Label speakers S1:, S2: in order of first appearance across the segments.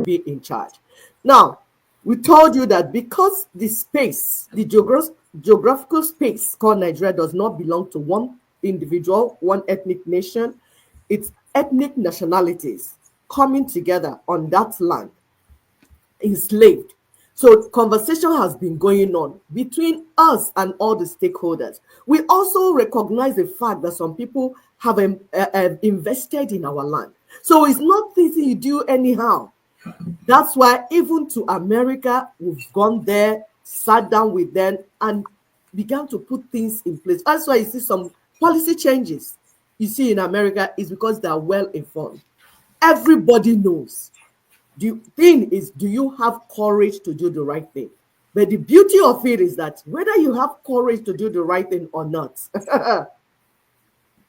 S1: be in charge. Now, we told you that because the space, the geographical space called Nigeria does not belong to one individual, one ethnic nation, it's ethnic nationalities coming together on that land, enslaved. So conversation has been going on between us and all the stakeholders. We also recognize the fact that some people have invested in our land. So it's not things you do anyhow. That's why even to America, we've gone there, sat down with them, and began to put things in place. That's why you see some policy changes you see in America is because they are well informed. Everybody knows. The thing is, do you have courage to do the right thing? But the beauty of it is that whether you have courage to do the right thing or not,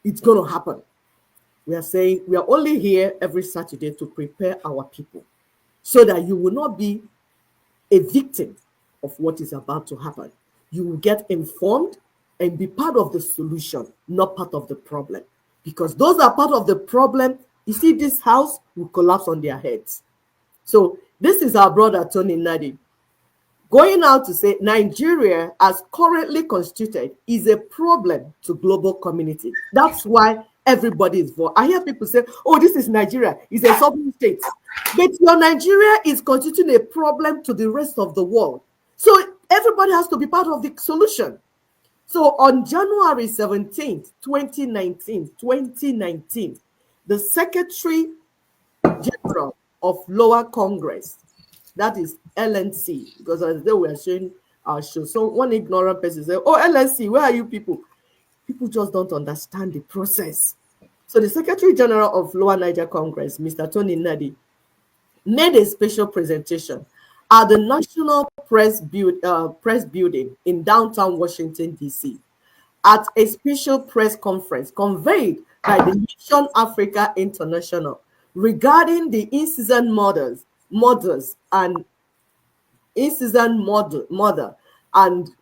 S1: it's going to happen. We are saying we are only here every Saturday to prepare our people so that you will not be a victim of what is about to happen. You will get informed and be part of the solution, not part of the problem. Because those are part of the problem. You see, this house will collapse on their heads. So this is our brother, Tony Nadi, going out to say Nigeria, as currently constituted, is a problem to global community. That's why everybody is for. I hear people say, oh, this is Nigeria. It's a sovereign state. But your Nigeria is constituting a problem to the rest of the world. So everybody has to be part of the solution. So on January 17th, 2019, the Secretary General of Lower Congress, that is LNC, because as they were showing our show, so one ignorant person said, oh, LNC, where are you people? People just don't understand the process. So the Secretary General of Lower Niger Congress, Mr. Tony Nadi, made a special presentation at the National Press Building in downtown Washington, D.C., at a special press conference convened by the Mission Africa International regarding the in-season murder and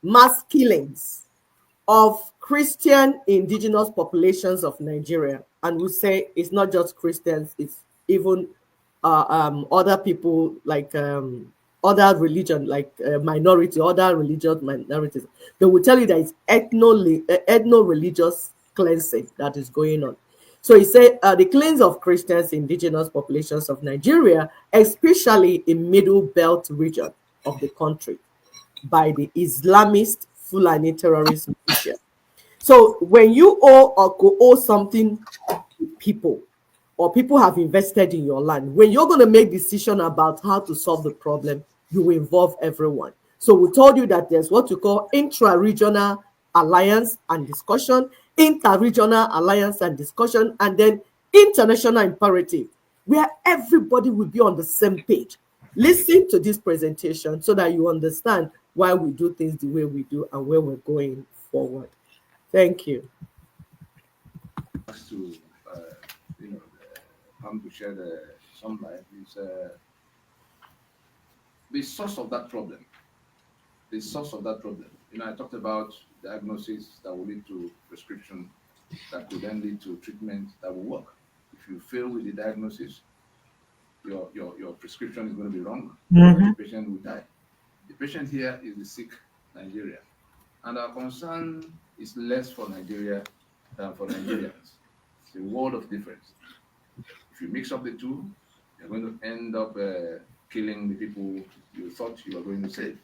S1: mass killings of Christian indigenous populations of Nigeria. And we say it's not just Christians, it's even other people like other religion, like other religious minorities. They will tell you that it's ethno-religious cleansing that is going on. So he said the cleanse of Christians, indigenous populations of Nigeria, especially in Middle Belt region of the country, by the Islamist Fulani terrorist militia. So when you owe or co-owe something to people, or people have invested in your land, when you're going to make decision about how to solve the problem, you will involve everyone. So we told you that there's what you call intra-regional alliance and discussion, inter-regional alliance and discussion, and then international imperative, where everybody will be on the same page. Listen to this presentation so that you understand why we do things the way we do and where we're going forward. Thank you.
S2: To come to share some light is the source of that problem. The source of that problem. I talked about diagnosis that will lead to prescription, that could then lead to treatment that will work. If you fail with the diagnosis, your prescription is going to be wrong. The patient will die. The patient here is the sick Nigeria. And our concern is less for Nigeria than for Nigerians. It's a world of difference. If you mix up the two, you're going to end up killing the people you thought you were going to save.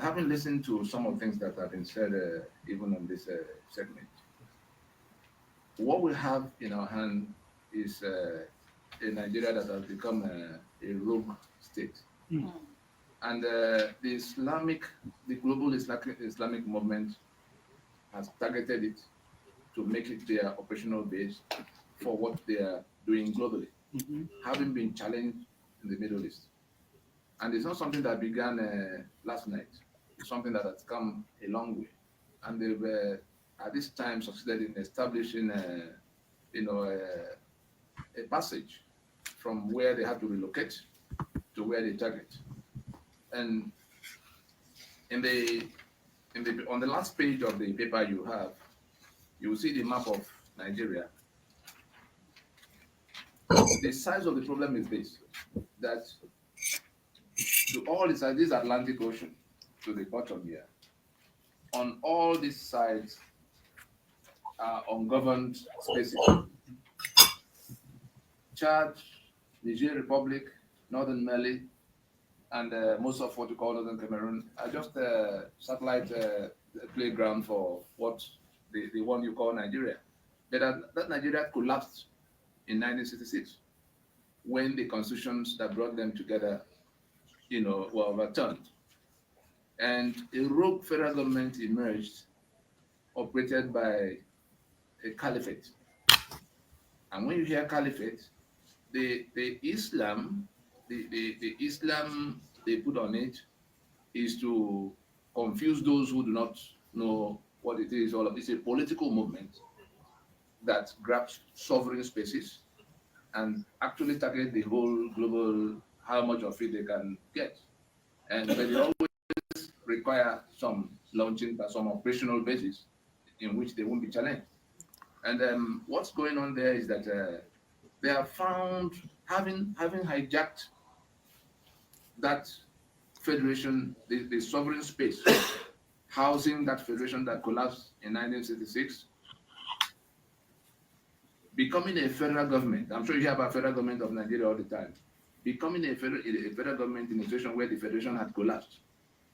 S2: Having listened to some of the things that have been said, even on this segment, what we have in our hand is a Nigeria that has become a rogue state. And the global Islamic movement has targeted it to make it their operational base for what they are doing globally, having been challenged in the Middle East. And it's not something that began last night. It's something that has come a long way. And they've, at this time, succeeded in establishing a passage from where they have to relocate to where they target. And on the last page of the paper you have, you will see the map of Nigeria. The size of the problem is this. that to all this Atlantic Ocean, to the bottom here, on all these sides are ungoverned spaces. Chad, Niger Republic, Northern Mali, and most of what we call Northern Cameroon are just satellite playground for what the one you call Nigeria. But that Nigeria collapsed in 1966 when the constitutions that brought them together, were overturned, and a rogue federal government emerged, operated by a caliphate. And when you hear caliphate, the Islam, the Islam they put on it is to confuse those who do not know what it is all of. It's a political movement that grabs sovereign spaces and actually target the whole global, how much of it they can get. And but they always require some launching, some operational basis in which they won't be challenged. And what's going on there is that they have found, having hijacked that federation, the sovereign space, housing that federation that collapsed in 1966, becoming a federal government. I'm sure you hear about federal government of Nigeria all the time. Becoming a federal government in a situation where the federation had collapsed,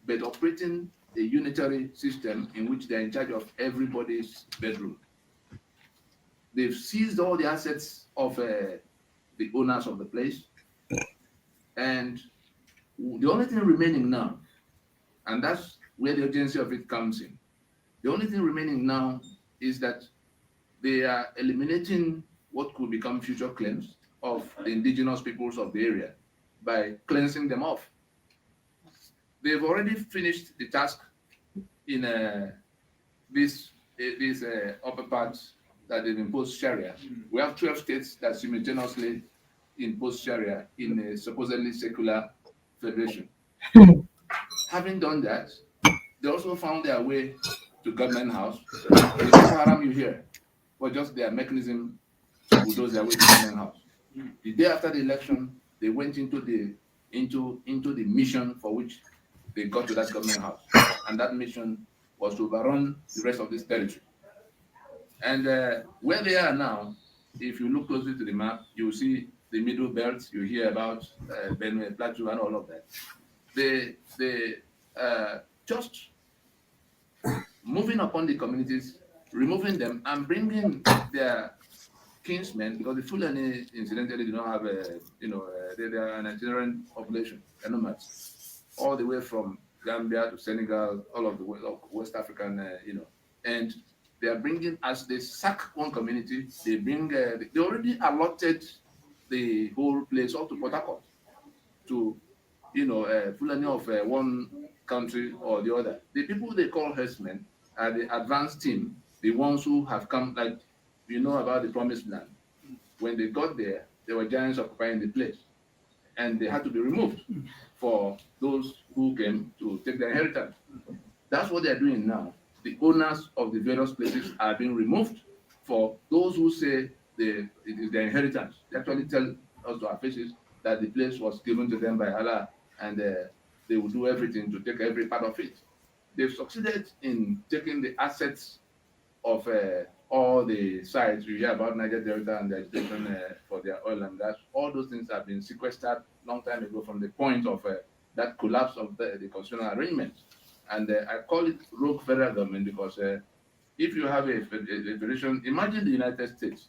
S2: but operating a unitary system in which they're in charge of everybody's bedroom. They've seized all the assets of the owners of the place, and the only thing remaining now, and that's where the urgency of it comes in. The only thing remaining now is that they are eliminating what could become future claims of the indigenous peoples of the area by cleansing them off. They've already finished the task in these upper parts that they've imposed Sharia. We have 12 states that simultaneously impose Sharia in a supposedly secular federation. Having done that, they also found their way to Government House. The Boko Haram you hear was just their mechanism to bulldoze their way to Government House. The day after the election, they went into the mission for which they got to that Government House, and that mission was to overrun the rest of this territory. And where they are now, if you look closely to the map, you will see the middle belt. You hear about Benue, Plateau, and all of that. They just moving upon the communities, removing them, and bringing their kinsmen, because the Fulani, incidentally, do not have they are an itinerant population, nomads, all the way from Gambia to Senegal, all of the West African, and they are bringing, as they sack one community, they bring, they already allotted the whole place up to Port Harcourt to, Fulani of one country or the other. The people they call herdsmen are the advanced team, the ones who have come, like, about the promised land. When they got there, there were giants occupying the place, and they had to be removed for those who came to take their inheritance. That's what they're doing now. The owners of the various places are being removed for those who say it is their inheritance. They actually tell us to our faces that the place was given to them by Allah, and they will do everything to take every part of it. They've succeeded in taking the assets of all the sites. You hear about Niger Delta and the agitation for their oil and gas. All those things have been sequestered long time ago from the point of that collapse of the constitutional arrangement. And I call it rogue federal government because if you have a federation, imagine the United States,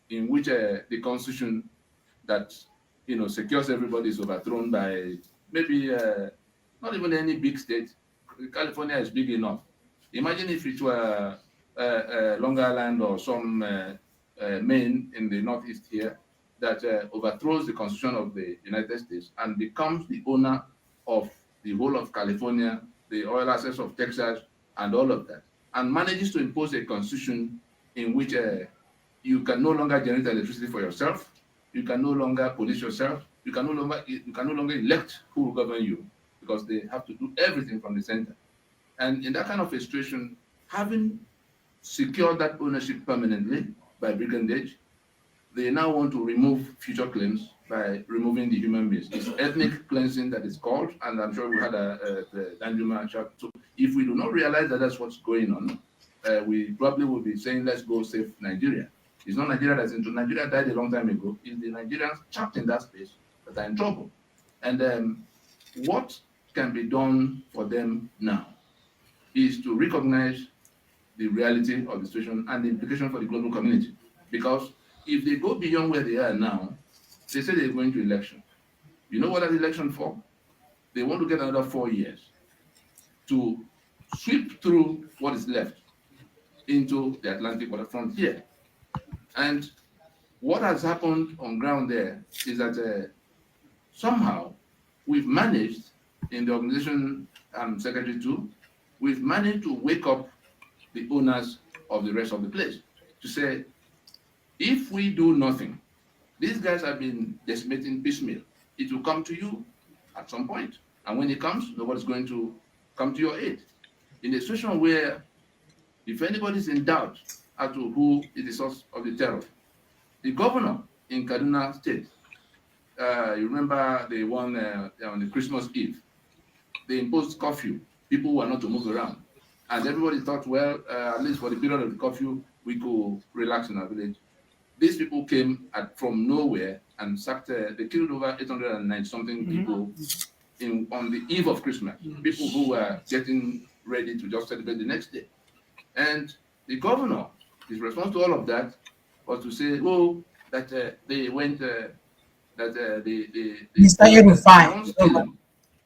S2: in which the constitution that secures everybody is overthrown by maybe not even any big state. California is big enough. Imagine if it were Long Island or some Maine in the northeast here that overthrows the constitution of the United States and becomes the owner of the whole of California, the oil assets of Texas, and all of that, and manages to impose a constitution in which you can no longer generate electricity for yourself, you can no longer police yourself, you can no longer elect who will govern you, because they have to do everything from the center. And in that kind of a situation, having secured that ownership permanently by brigandage, they now want to remove future claims by removing the human beings. It's ethnic cleansing that is called, and I'm sure we had the Danjuma chapter. So if we do not realize that that's what's going on, we probably will be saying, let's go save Nigeria. It's not Nigeria that's into Nigeria died a long time ago. It's the Nigerians trapped in that space that are in trouble. And what can be done for them now is to recognize the reality of the situation and the implication for the global community. Because if they go beyond where they are now, they say they're going to election. You know what that election for? They want to get another 4 years to sweep through what is left into the Atlantic water frontier. And what has happened on ground there is that somehow we've managed, in the organization I'm secretary to, we've managed to wake up the owners of the rest of the place to say, if we do nothing, these guys have been decimating piecemeal. It will come to you at some point. And when it comes, nobody's going to come to your aid. In a situation where if anybody's in doubt as to who is the source of the terror, the governor in Kaduna State, you remember the one on the Christmas Eve, they imposed curfew. People were not to move around. And everybody thought, well, at least for the period of the curfew, we could relax in our village. These people came from nowhere and sacked, they killed over 890 something people on the eve of Christmas. People who were getting ready to just celebrate the next day. And the governor, his response to all of that was to say, oh, that they went,
S3: Mr. Yerufai.
S2: stealing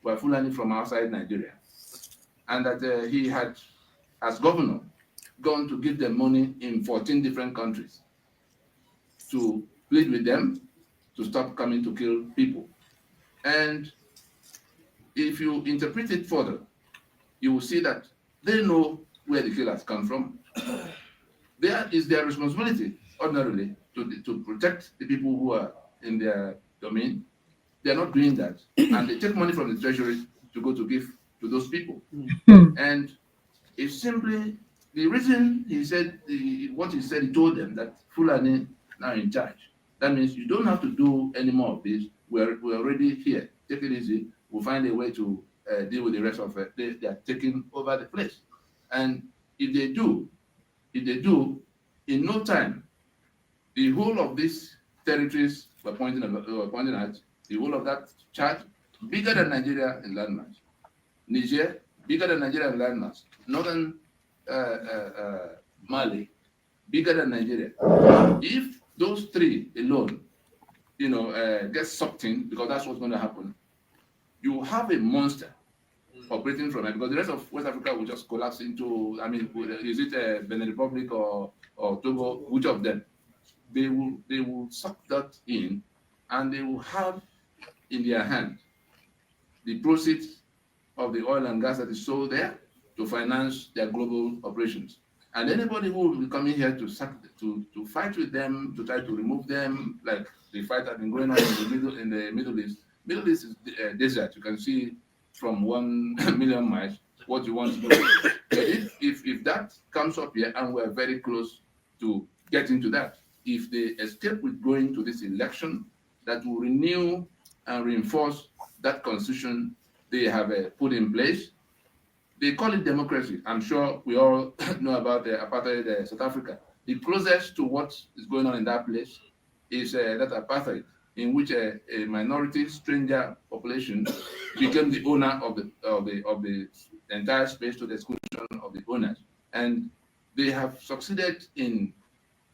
S2: were Fulani from outside Nigeria. And that he had, as governor, gone to give them money in 14 different countries to plead with them to stop coming to kill people. And if you interpret it further, you will see that they know where the killers come from. There is their responsibility, ordinarily, to protect the people who are in their domain. They are not doing that. And they take money from the treasury to go to give to those people. And it's simply the reason he said, what he said, he told them that Fulani now in charge. That means you don't have to do any more of this. We're already here. Take it easy. We'll find a way to deal with the rest of it. They are taking over the place. And if they do, in no time, the whole of these territories we're pointing at, the whole of that chart, bigger than Nigeria in landmass. Niger, bigger than Nigeria in landmass. Northern Mali, bigger than Nigeria. If those three alone, get sucked in, because that's what's going to happen, you have a monster operating from it, because the rest of West Africa will just collapse into, is it Benin Republic or Togo, which of them? They will suck that in, and they will have in their hand the proceeds of the oil and gas that is sold there to finance their global operations. And anybody who will be coming here to fight with them, to try to remove them, like the fight has been going on in the Middle East. Middle East is desert. You can see from 1 million miles what you want to do. But if that comes up here, and we're very close to getting to that, if they escape with going to this election, that will renew and reinforce that constitution they have put in place. They call it democracy. I'm sure we all know about the apartheid South Africa. The closest to what is going on in that place is that apartheid, in which a minority stranger population became the owner of the entire space to the exclusion of the owners. And they have succeeded in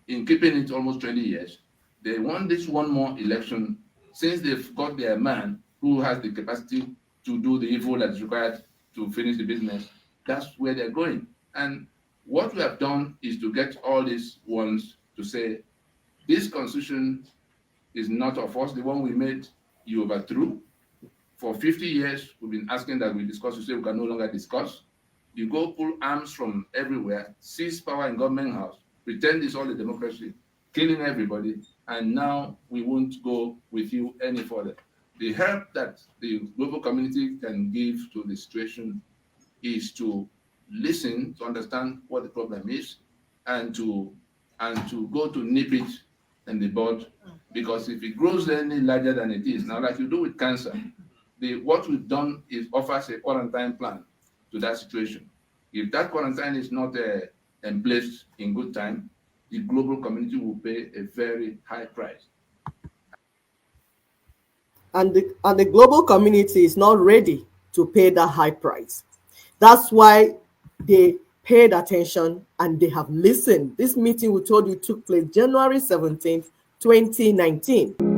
S2: keeping it almost 20 years. They want this one more election, since they've got their man who has the capacity to do the evil that is required to finish the business. That's where they're going. And what we have done is to get all these ones to say, this constitution is not of us. The one we made, you overthrew. For 50 years, we've been asking that we discuss. You say we can no longer discuss. You go pull arms from everywhere, seize power in government house, pretend it's all a democracy, killing everybody, and now we won't go with you any further. The help that the global community can give to the situation is to listen, to understand what the problem is, and to go to nip it in the bud Because if it grows any larger than it is, now like you do with cancer, what we've done is offers a quarantine plan to that situation. If that quarantine is not in place in good time, the global community will pay a very high price.
S1: And the global community is not ready to pay that high price. That's why they paid attention and they have listened. This meeting we told you took place January 17th, 2019.